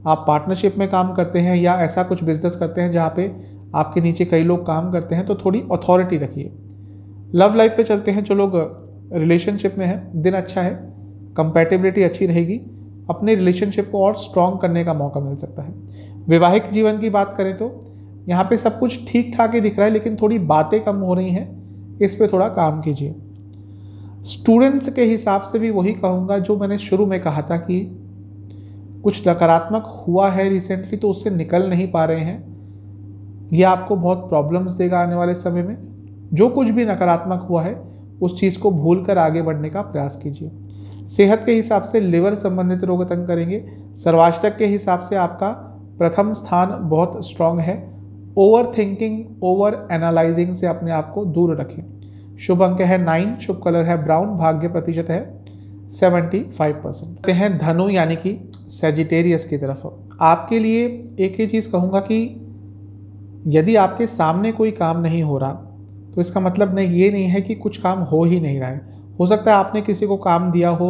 आप पार्टनरशिप में काम करते हैं या ऐसा कुछ बिजनेस करते हैं जहाँ पे आपके नीचे कई लोग काम करते हैं, तो थोड़ी अथॉरिटी रखिए। लव लाइफ पे चलते हैं। जो लोग रिलेशनशिप में हैं, दिन अच्छा है, कंपैटिबिलिटी अच्छी रहेगी, अपने रिलेशनशिप को और स्ट्रॉन्ग करने का मौका मिल सकता है। वैवाहिक जीवन की बात करें तो यहाँ पे सब कुछ ठीक ठाक ही दिख रहा है, लेकिन थोड़ी बातें कम हो रही हैं, इस पे थोड़ा काम कीजिए। स्टूडेंट्स के हिसाब से भी वही कहूँगा जो मैंने शुरू में कहा था कि कुछ नकारात्मक हुआ है रिसेंटली, तो उससे निकल नहीं पा रहे हैं। ये आपको बहुत प्रॉब्लम्स देगा आने वाले समय में। जो कुछ भी नकारात्मक हुआ है उस चीज़ को भूल कर आगे बढ़ने का प्रयास कीजिए। सेहत के हिसाब से लिवर संबंधित रोग तंग करेंगे। सर्वाष्टक के हिसाब से आपका प्रथम स्थान बहुत स्ट्रांग है। ओवर थिंकिंग, ओवर एनालाइजिंग से अपने आप को दूर रखें। शुभ अंक है 9, शुभ कलर है ब्राउन, भाग्य प्रतिशत है 75%। हैं धनु यानी कि सेजिटेरियस की तरफ। आपके लिए एक ही चीज़ कहूँगा कि यदि आपके सामने कोई काम नहीं हो रहा, तो इसका मतलब नहीं ये नहीं है कि कुछ काम हो ही नहीं रहा है। हो सकता है आपने किसी को काम दिया हो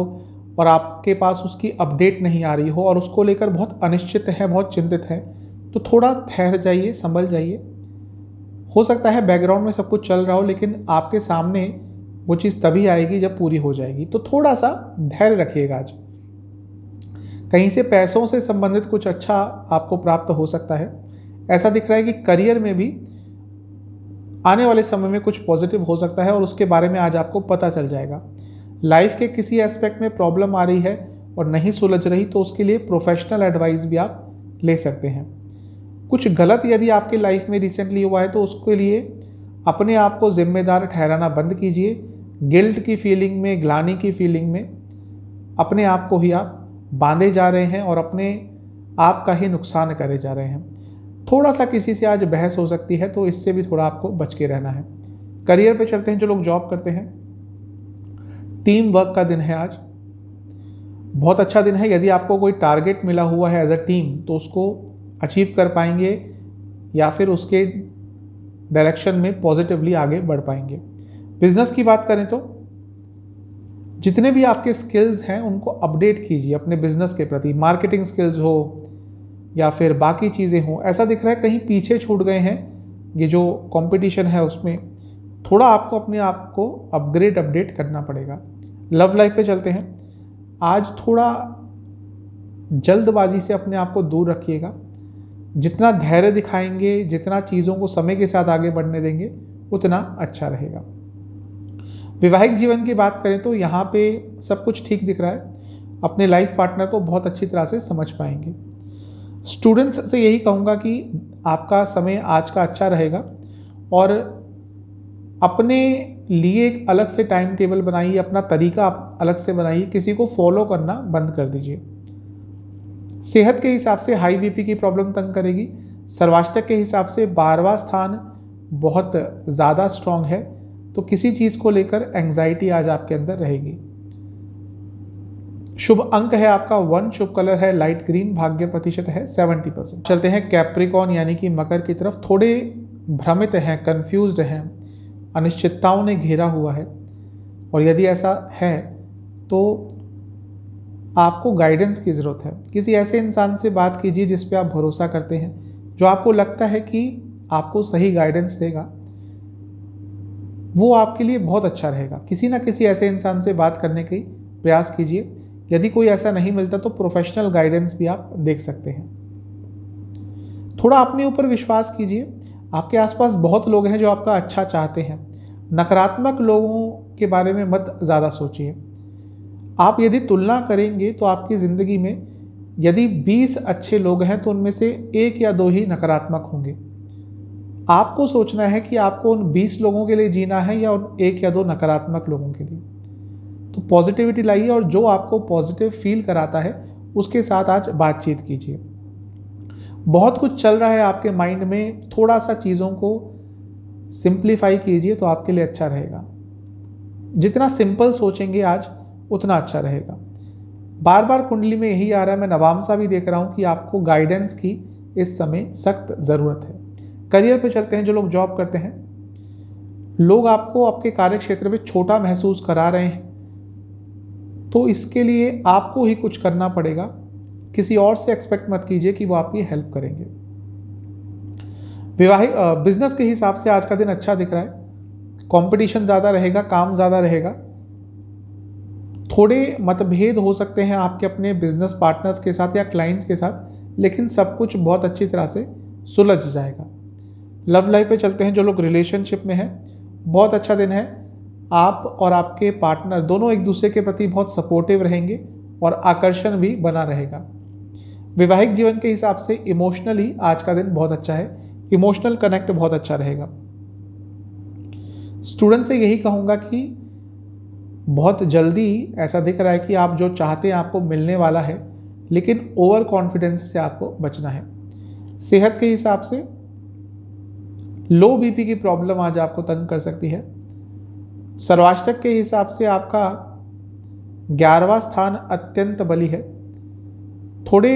और आपके पास उसकी अपडेट नहीं आ रही हो और उसको लेकर बहुत अनिश्चित है, बहुत चिंतित है, तो थोड़ा ठहर जाइए, संभल जाइए। हो सकता है बैकग्राउंड में सब कुछ चल रहा हो, लेकिन आपके सामने वो चीज़ तभी आएगी जब पूरी हो जाएगी। तो थोड़ा सा धैर्य रखिएगा। आज कहीं से पैसों से संबंधित कुछ अच्छा आपको प्राप्त हो सकता है। ऐसा दिख रहा है कि करियर में भी आने वाले समय में कुछ पॉजिटिव हो सकता है और उसके बारे में आज आपको पता चल जाएगा। लाइफ के किसी एस्पेक्ट में प्रॉब्लम आ रही है और नहीं सुलझ रही, तो उसके लिए प्रोफेशनल एडवाइस भी आप ले सकते हैं। कुछ गलत यदि आपके लाइफ में रिसेंटली हुआ है, तो उसके लिए अपने आप को जिम्मेदार ठहराना बंद कीजिए। गिल्ट की फीलिंग में, ग्लानि की फीलिंग में अपने आप को ही आप बांधे जा रहे हैं और अपने आप का ही नुकसान करे जा रहे हैं। थोड़ा सा किसी से आज बहस हो सकती है, तो इससे भी थोड़ा आपको बच के रहना है। करियर पे चलते हैं। जो लोग जॉब करते हैं, टीम वर्क का दिन है आज, बहुत अच्छा दिन है। यदि आपको कोई टारगेट मिला हुआ है एज अ टीम, तो उसको अचीव कर पाएंगे या फिर उसके डायरेक्शन में पॉजिटिवली आगे बढ़ पाएंगे। बिजनेस की बात करें तो जितने भी आपके स्किल्स हैं उनको अपडेट कीजिए अपने बिजनेस के प्रति। मार्केटिंग स्किल्स हो या फिर बाकी चीज़ें हों, ऐसा दिख रहा है कहीं पीछे छूट गए हैं। ये जो कंपटीशन है उसमें थोड़ा आपको अपने आप को अपडेट करना पड़ेगा। लव लाइफ पे चलते हैं। आज थोड़ा जल्दबाजी से अपने आप को दूर रखिएगा। जितना धैर्य दिखाएंगे, जितना चीज़ों को समय के साथ आगे बढ़ने देंगे, उतना अच्छा रहेगा। वैवाहिक जीवन की बात करें तो यहाँ पे सब कुछ ठीक दिख रहा है। अपने लाइफ पार्टनर को बहुत अच्छी तरह से समझ पाएंगे। स्टूडेंट्स से यही कहूँगा कि आपका समय आज का अच्छा रहेगा और अपने लिए एक अलग से टाइम टेबल बनाइए, अपना तरीका आप अलग से बनाइए, किसी को फॉलो करना बंद कर दीजिए। सेहत के हिसाब से हाई बीपी की प्रॉब्लम तंग करेगी। सर्वाष्टक के हिसाब से 12वां स्थान बहुत ज़्यादा स्ट्रांग है, तो किसी चीज़ को लेकर एंग्जाइटी आज आपके अंदर रहेगी। शुभ अंक है आपका 1, शुभ कलर है लाइट ग्रीन, भाग्य प्रतिशत है 70%। चलते हैं कैप्रिकॉन यानी कि मकर की तरफ। थोड़े भ्रमित हैं, कंफ्यूज्ड हैं, अनिश्चितताओं ने घेरा हुआ है और यदि ऐसा है तो आपको गाइडेंस की ज़रूरत है। किसी ऐसे इंसान से बात कीजिए जिस पे आप भरोसा करते हैं, जो आपको लगता है कि आपको सही गाइडेंस देगा, वो आपके लिए बहुत अच्छा रहेगा। किसी ना किसी ऐसे इंसान से बात करने की प्रयास कीजिए। यदि कोई ऐसा नहीं मिलता तो प्रोफेशनल गाइडेंस भी आप देख सकते हैं। थोड़ा अपने ऊपर विश्वास कीजिए। आपके आसपास बहुत लोग हैं जो आपका अच्छा चाहते हैं। नकारात्मक लोगों के बारे में मत ज़्यादा सोचिए। आप यदि तुलना करेंगे तो आपकी ज़िंदगी में यदि 20 अच्छे लोग हैं तो उनमें से 1 या 2 ही नकारात्मक होंगे। आपको सोचना है कि आपको उन 20 लोगों के लिए जीना है या उन 1 या 2 नकारात्मक लोगों के लिए। तो पॉजिटिविटी लाइए और जो आपको पॉजिटिव फील कराता है उसके साथ आज बातचीत कीजिए। बहुत कुछ चल रहा है आपके माइंड में, थोड़ा सा चीज़ों को सिंप्लीफाई कीजिए तो आपके लिए अच्छा रहेगा। जितना सिंपल सोचेंगे आज उतना अच्छा रहेगा। बार बार कुंडली में यही आ रहा है, मैं नवामसा भी देख रहा हूँ कि आपको गाइडेंस की इस समय सख्त ज़रूरत है। करियर पे चलते हैं, जो लोग जॉब करते हैं, लोग आपको आपके कार्य क्षेत्र में छोटा महसूस करा रहे हैं, तो इसके लिए आपको ही कुछ करना पड़ेगा। किसी और से एक्सपेक्ट मत कीजिए कि वो आपकी हेल्प करेंगे। विवाहिक बिजनेस के हिसाब से आज का दिन अच्छा दिख रहा है। कंपटीशन ज़्यादा रहेगा, काम ज़्यादा रहेगा। थोड़े मतभेद हो सकते हैं आपके अपने बिजनेस पार्टनर्स के साथ या क्लाइंट्स के साथ, लेकिन सब कुछ बहुत अच्छी तरह से सुलझ जाएगा। लव लाइफ पे चलते हैं, जो लोग रिलेशनशिप में हैं, बहुत अच्छा दिन है। आप और आपके पार्टनर दोनों एक दूसरे के प्रति बहुत सपोर्टिव रहेंगे और आकर्षण भी बना रहेगा। वैवाहिक जीवन के हिसाब से इमोशनली आज का दिन बहुत अच्छा है, इमोशनल कनेक्ट बहुत अच्छा रहेगा। स्टूडेंट से यही कहूँगा कि बहुत जल्दी ऐसा दिख रहा है कि आप जो चाहते हैं आपको मिलने वाला है, लेकिन ओवर कॉन्फिडेंस से आपको बचना है। सेहत के हिसाब से लो बीपी की प्रॉब्लम आज आपको तंग कर सकती है। सर्वाष्टक के हिसाब से आपका 11वां स्थान अत्यंत बली है। थोड़े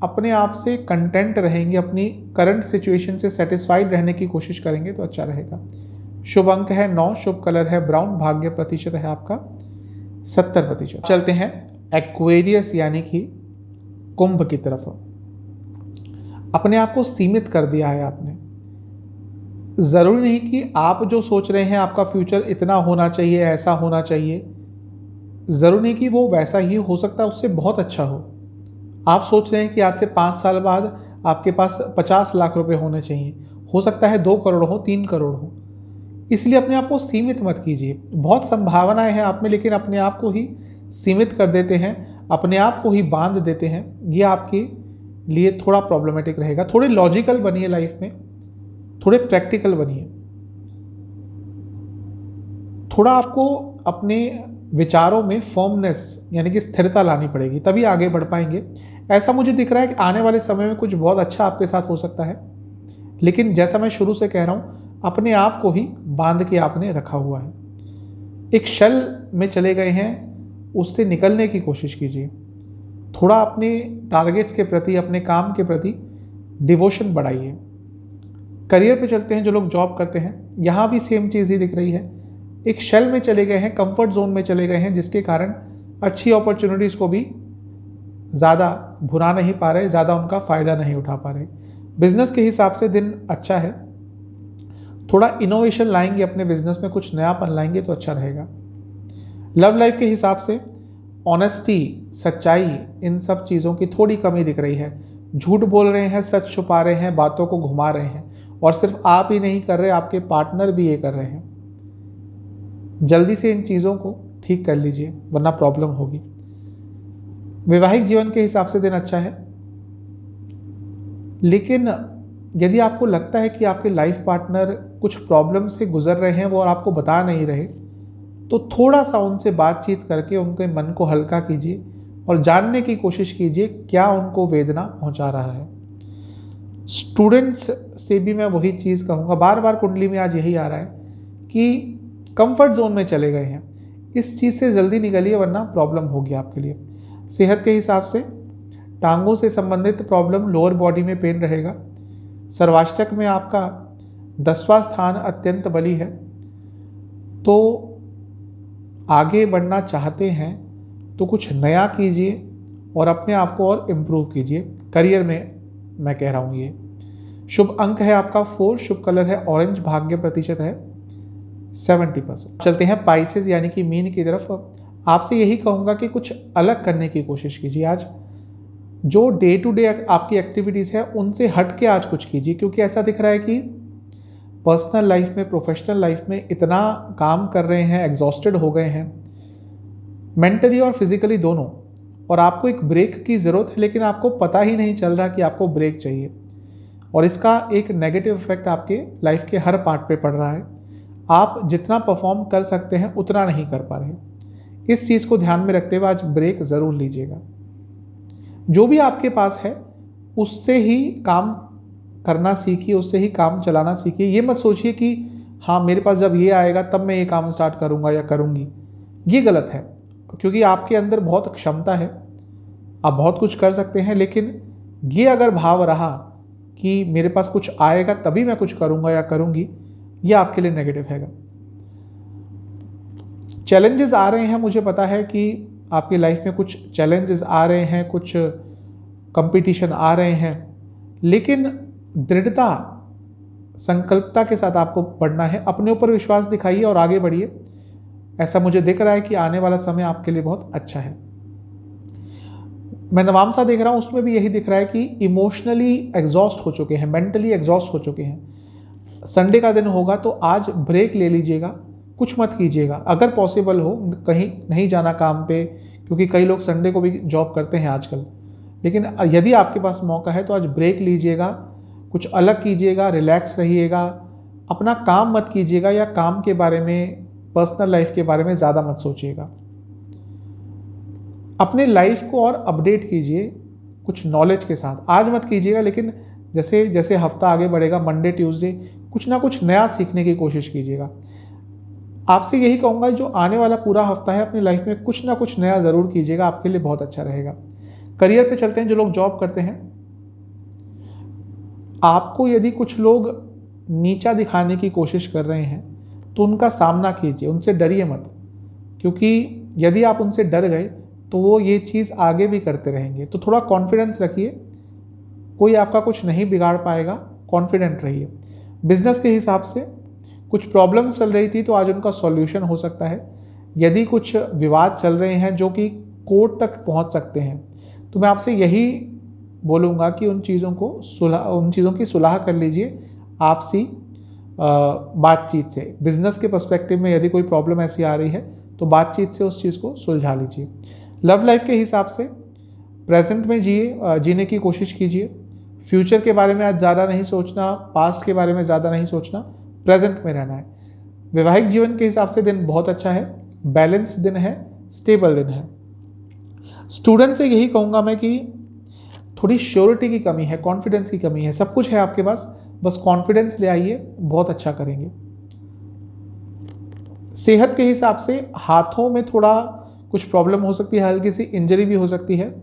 अपने आप से कंटेंट रहेंगे, अपनी करंट सिचुएशन से सेटिस्फाइड रहने की कोशिश करेंगे तो अच्छा रहेगा। शुभ अंक है 9, शुभ कलर है ब्राउन, भाग्य प्रतिशत है आपका 70%। चलते हैं एक्वेरियस यानी कि कुंभ की तरफ। अपने आप को सीमित कर दिया है आपने। ज़रूरी नहीं कि आप जो सोच रहे हैं आपका फ्यूचर इतना होना चाहिए, ऐसा होना चाहिए, ज़रूरी नहीं कि वो वैसा ही हो सकता है, उससे बहुत अच्छा हो। आप सोच रहे हैं कि आज से 5 साल बाद आपके पास 50 लाख रुपए होने चाहिए, हो सकता है 2 करोड़ हो, 3 करोड़ हो। इसलिए अपने आप को सीमित मत कीजिए। बहुत संभावनाएं हैं आप में, लेकिन अपने आप को ही सीमित कर देते हैं, अपने आप को ही बांध देते हैं। ये आपके लिए थोड़ा प्रॉब्लमेटिक रहेगा। थोड़े लॉजिकल बनिए लाइफ में, थोड़े प्रैक्टिकल बनिए। थोड़ा आपको अपने विचारों में फर्मनेस यानी कि स्थिरता लानी पड़ेगी, तभी आगे बढ़ पाएंगे। ऐसा मुझे दिख रहा है कि आने वाले समय में कुछ बहुत अच्छा आपके साथ हो सकता है, लेकिन जैसा मैं शुरू से कह रहा हूँ, अपने आप को ही बांध के आपने रखा हुआ है। एक शेल में चले गए हैं, उससे निकलने की कोशिश कीजिए। थोड़ा अपने टारगेट्स के प्रति, अपने काम के प्रति डिवोशन बढ़ाइए। करियर पे चलते हैं, जो लोग जॉब करते हैं, यहाँ भी सेम चीज़ ही दिख रही है। एक शेल में चले गए हैं, कंफर्ट जोन में चले गए हैं, जिसके कारण अच्छी अपॉर्चुनिटीज़ को भी ज़्यादा भुना नहीं पा रहे, ज़्यादा उनका फ़ायदा नहीं उठा पा रहे। बिजनेस के हिसाब से दिन अच्छा है। थोड़ा इनोवेशन लाएंगे अपने बिजनेस में, कुछ नयापन लाएंगे तो अच्छा रहेगा। लव लाइफ के हिसाब से ऑनेस्टी, सच्चाई, इन सब चीज़ों की थोड़ी कमी दिख रही है। झूठ बोल रहे हैं, सच छुपा रहे हैं, बातों को घुमा रहे हैं, और सिर्फ आप ही नहीं कर रहे, आपके पार्टनर भी ये कर रहे हैं। जल्दी से इन चीज़ों को ठीक कर लीजिए, वरना प्रॉब्लम होगी। वैवाहिक जीवन के हिसाब से दिन अच्छा है, लेकिन यदि आपको लगता है कि आपके लाइफ पार्टनर कुछ प्रॉब्लम से गुजर रहे हैं वो और आपको बता नहीं रहे, तो थोड़ा सा उनसे बातचीत करके उनके मन को हल्का कीजिए और जानने की कोशिश कीजिए क्या उनको वेदना पहुंचा रहा है। स्टूडेंट्स से भी मैं वही चीज़ कहूँगा, बार बार कुंडली में आज यही आ रहा है कि कंफर्ट जोन में चले गए हैं। इस चीज़ से जल्दी निकलिए, वरना प्रॉब्लम होगी आपके लिए। सेहत के हिसाब से टांगों से संबंधित प्रॉब्लम, लोअर बॉडी में पेन रहेगा। सर्वाष्टक में आपका 10वां स्थान अत्यंत बली है, तो आगे बढ़ना चाहते हैं तो कुछ नया कीजिए और अपने आप को और इम्प्रूव कीजिए। करियर में मैं कह रहा हूँ ये। शुभ अंक है आपका 4, शुभ कलर है ऑरेंज, भाग्य प्रतिशत है 70%। चलते हैं पाइसेस यानी कि मीन की तरफ। आपसे यही कहूँगा कि कुछ अलग करने की कोशिश कीजिए आज। जो डे टू डे आपकी एक्टिविटीज़ है उनसे हट के आज कुछ कीजिए, क्योंकि ऐसा दिख रहा है कि पर्सनल लाइफ में, प्रोफेशनल लाइफ में इतना काम कर रहे हैं, एग्जॉस्टेड हो गए हैं मेंटली और फिजिकली दोनों, और आपको एक ब्रेक की ज़रूरत है, लेकिन आपको पता ही नहीं चल रहा कि आपको ब्रेक चाहिए, और इसका एक नेगेटिव इफेक्ट आपके लाइफ के हर पार्ट पे पड़ रहा है। आप जितना परफॉर्म कर सकते हैं उतना नहीं कर पा रहे। इस चीज़ को ध्यान में रखते हुए आज ब्रेक ज़रूर लीजिएगा। जो भी आपके पास है उससे ही काम करना सीखिए, उससे ही काम चलाना सीखिए। ये मत सोचिए कि हाँ मेरे पास जब ये आएगा तब मैं ये काम स्टार्ट करूँगा या करूँगी। ये गलत है, क्योंकि आपके अंदर बहुत क्षमता है, आप बहुत कुछ कर सकते हैं, लेकिन ये अगर भाव रहा कि मेरे पास कुछ आएगा तभी मैं कुछ करूँगा या करूँगी, ये आपके लिए नेगेटिव हैगा। चैलेंजेस आ रहे हैं, मुझे पता है कि आपकी लाइफ में कुछ चैलेंजेस आ रहे हैं, कुछ कंपटीशन आ रहे हैं, लेकिन दृढ़ता संकल्पता के साथ आपको बढ़ना है। अपने ऊपर विश्वास दिखाइए और आगे बढ़िए। ऐसा मुझे दिख रहा है कि आने वाला समय आपके लिए बहुत अच्छा है। मैं नवामसा देख रहा हूँ, उसमें भी यही दिख रहा है कि इमोशनली एग्जॉस्ट हो चुके हैं, मेंटली एग्जॉस्ट हो चुके हैं। संडे का दिन होगा तो आज ब्रेक ले लीजिएगा, कुछ मत कीजिएगा। अगर पॉसिबल हो कहीं नहीं जाना काम पे, क्योंकि कई लोग संडे को भी जॉब करते हैं आजकल, लेकिन यदि आपके पास मौका है तो आज ब्रेक लीजिएगा, कुछ अलग कीजिएगा, रिलैक्स रहिएगा। अपना काम मत कीजिएगा या काम के बारे में, पर्सनल लाइफ के बारे में ज़्यादा मत सोचिएगा। अपने लाइफ को और अपडेट कीजिए कुछ नॉलेज के साथ। आज मत कीजिएगा, लेकिन जैसे जैसे हफ्ता आगे बढ़ेगा, मंडे ट्यूसडे कुछ ना कुछ नया सीखने की कोशिश कीजिएगा। आपसे यही कहूँगा, जो आने वाला पूरा हफ्ता है अपनी लाइफ में कुछ ना कुछ नया ज़रूर कीजिएगा, आपके लिए बहुत अच्छा रहेगा। करियर पे चलते हैं। जो लोग जॉब करते हैं, आपको यदि कुछ लोग नीचा दिखाने की कोशिश कर रहे हैं तो उनका सामना कीजिए, उनसे डरिए मत, क्योंकि यदि आप उनसे डर गए तो वो ये चीज़ आगे भी करते रहेंगे। तो थोड़ा कॉन्फिडेंस रखिए, कोई आपका कुछ नहीं बिगाड़ पाएगा, कॉन्फिडेंट रहिए। बिजनेस के हिसाब से कुछ प्रॉब्लम्स चल रही थी तो आज उनका सॉल्यूशन हो सकता है। यदि कुछ विवाद चल रहे हैं जो कि कोर्ट तक पहुंच सकते हैं, तो मैं आपसे यही बोलूँगा कि उन चीज़ों की सुलह कर लीजिए आपसी बातचीत से। बिजनेस के पर्सपेक्टिव में यदि कोई प्रॉब्लम ऐसी आ रही है तो बातचीत से उस चीज़ को सुलझा लीजिए। लव लाइफ के हिसाब से प्रेजेंट में जीने की कोशिश कीजिए। फ्यूचर के बारे में आज ज़्यादा नहीं सोचना, पास्ट के बारे में ज़्यादा नहीं सोचना, प्रेजेंट में रहना है। वैवाहिक जीवन के हिसाब से दिन बहुत अच्छा है, बैलेंस दिन है, स्टेबल दिन है। स्टूडेंट से यही कहूँगा मैं कि थोड़ी श्योरिटी की कमी है, कॉन्फिडेंस की कमी है। सब कुछ है आपके पास, बस कॉन्फिडेंस ले आइए, बहुत अच्छा करेंगे। सेहत के हिसाब से हाथों में थोड़ा कुछ प्रॉब्लम हो सकती है, हल्की सी इंजरी भी हो सकती है।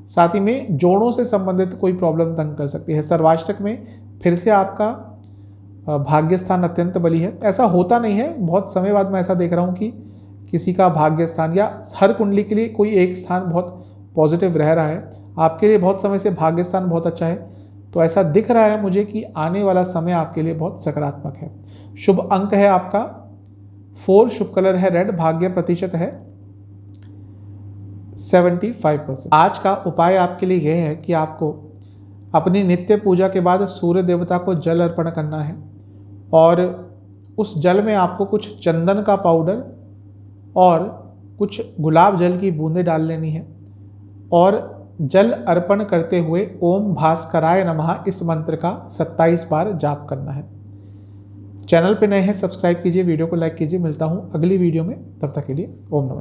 साथ ही में जोड़ों से संबंधित कोई प्रॉब्लम तंग कर सकती है। सर्वाष्टक में फिर से आपका भाग्य स्थान अत्यंत बली है। ऐसा होता नहीं है, बहुत समय बाद मैं ऐसा देख रहा हूँ कि किसी का भाग्य स्थान या हर कुंडली के लिए कोई एक स्थान बहुत पॉजिटिव रह रहा है। आपके लिए बहुत समय से भाग्य स्थान बहुत अच्छा है, तो ऐसा दिख रहा है मुझे कि आने वाला समय आपके लिए बहुत सकारात्मक है। शुभ अंक है आपका 4, शुभ कलर है रेड, भाग्य प्रतिशत है 75%। आज का उपाय आपके लिए यह है कि आपको अपनी नित्य पूजा के बाद सूर्य देवता को जल अर्पण करना है और उस जल में आपको कुछ चंदन का पाउडर और कुछ गुलाब जल की बूंदें डाल लेनी है और जल अर्पण करते हुए ओम भास्कराय नमः इस मंत्र का 27 बार जाप करना है। चैनल पे नए हैं सब्सक्राइब कीजिए, वीडियो को लाइक कीजिए। मिलता हूँ अगली वीडियो में, तब तक के लिए ओम नमः।